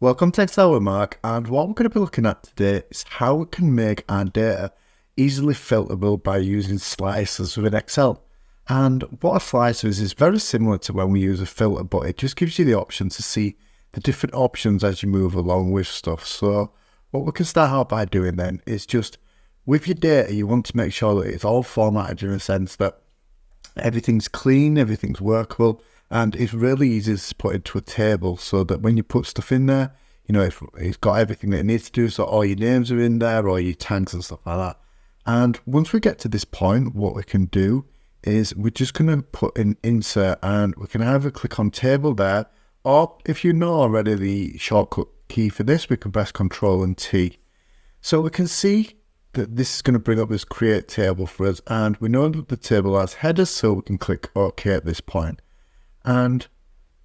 Welcome to Excel with Mark, and what we're going to be looking at today is how we can make our data easily filterable by using slicers within Excel. And what a slicer is very similar to when we use a filter, but it just gives you the option to see the different options as you move along with stuff. So what we can start out by doing then is just with your data, you want to make sure that it's all formatted in a sense that everything's clean, everything's workable, and it's really easy to put into a table so that when you put stuff in there, you know, it's got everything that it needs to do. So all your names are in there, all your tags and stuff like that. And once we get to this point, what we can do is we're just going to put an insert, and we can either click on table there, or if you know already the shortcut key for this, we can press Control and T. So we can see that this is going to bring up this create table for us, and we know that the table has headers, so we can click OK at this point. And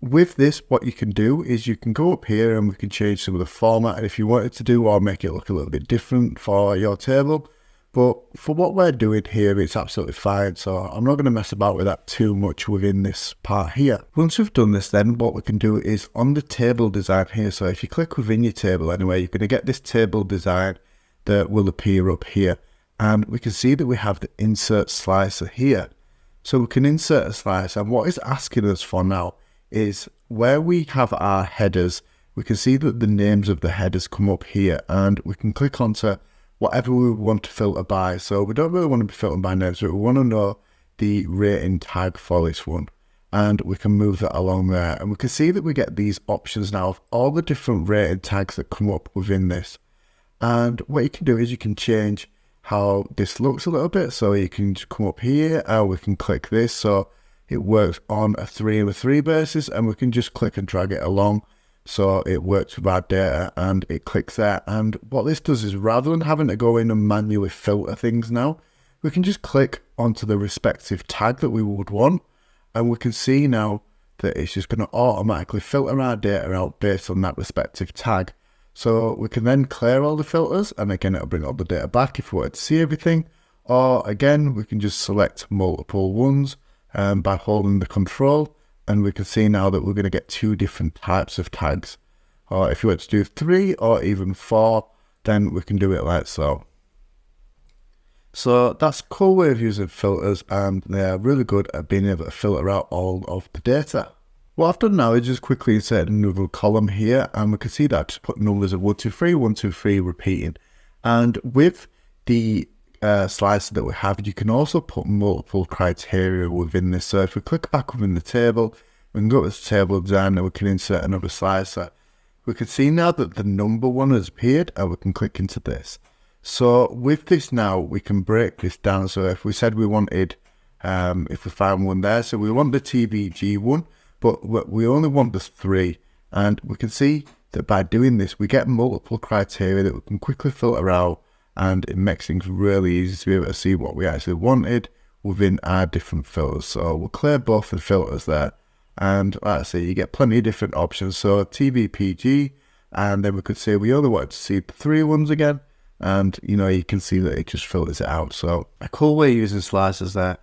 with this, what you can do is you can go up here and we can change some of the format, and if you wanted to do or make it look a little bit different for your table. But for what we're doing here, it's absolutely fine, so I'm not going to mess about with that too much within this part here. Once we've done this, then what we can do is on the table design here, so if you click within your table anyway, you're going to get this table design that will appear up here, and we can see that we have the insert slicer here. So we can insert a slicer, and what it's asking us for now is where we have our headers, we can see that the names of the headers come up here, and we can click onto whatever we want to filter by. So we don't really want to be filtered by names, but we want to know the rating tag for this one, and we can move that along there, and we can see that we get these options now of all the different rating tags that come up within this. And what you can do is you can change how this looks a little bit, so you can just come up here and we can click this so it works on a 3-over-3 basis, and we can just click and drag it along so it works with our data and it clicks there. And what this does is, rather than having to go in and manually filter things now, we can just click onto the respective tag that we would want, and we can see now that it's just going to automatically filter our data out based on that respective tag. So we can then clear all the filters, and again it'll bring all the data back if we wanted to see everything, or again we can just select multiple ones by holding the control, and we can see now that we're going to get two different types of tags. Or if you want to do 3 or even 4, then we can do it like so. So that's a cool way of using filters, and they're really good at being able to filter out all of the data. What I've done now is just quickly insert another column here, and we can see that I just put numbers of 1, 2, 3, 1, 2, 3 repeating. And with the slicer that we have, you can also put multiple criteria within this. So if we click back within the table, we can go to the table design and we can insert another slicer. We can see now that the number one has appeared, and we can click into this. So with this now, we can break this down. So if we said we wanted, if we found one there, so we want the TVG one, but we only want the 3, and we can see that by doing this we get multiple criteria that we can quickly filter out, and it makes things really easy to be able to see what we actually wanted within our different filters. So we'll clear both the filters there, and like I say, you get plenty of different options. So TVPG, and then we could say we only wanted to see the 3 ones again, and you know, you can see that it just filters it out. So a cool way of using slicers there.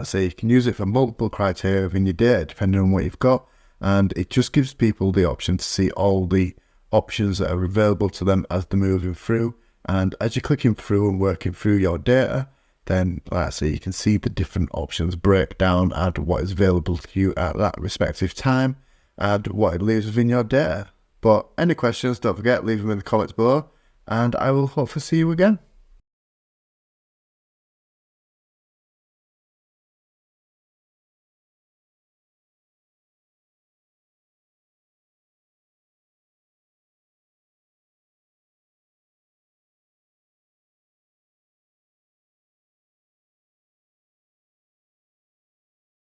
So you can use it for multiple criteria within your data depending on what you've got, and it just gives people the option to see all the options that are available to them as they're moving through. And as you're clicking through and working through your data, then like I say, you can see the different options break down and what is available to you at that respective time and what it leaves within your data. But any questions, don't forget, leave them in the comments below, and I will hopefully see you again.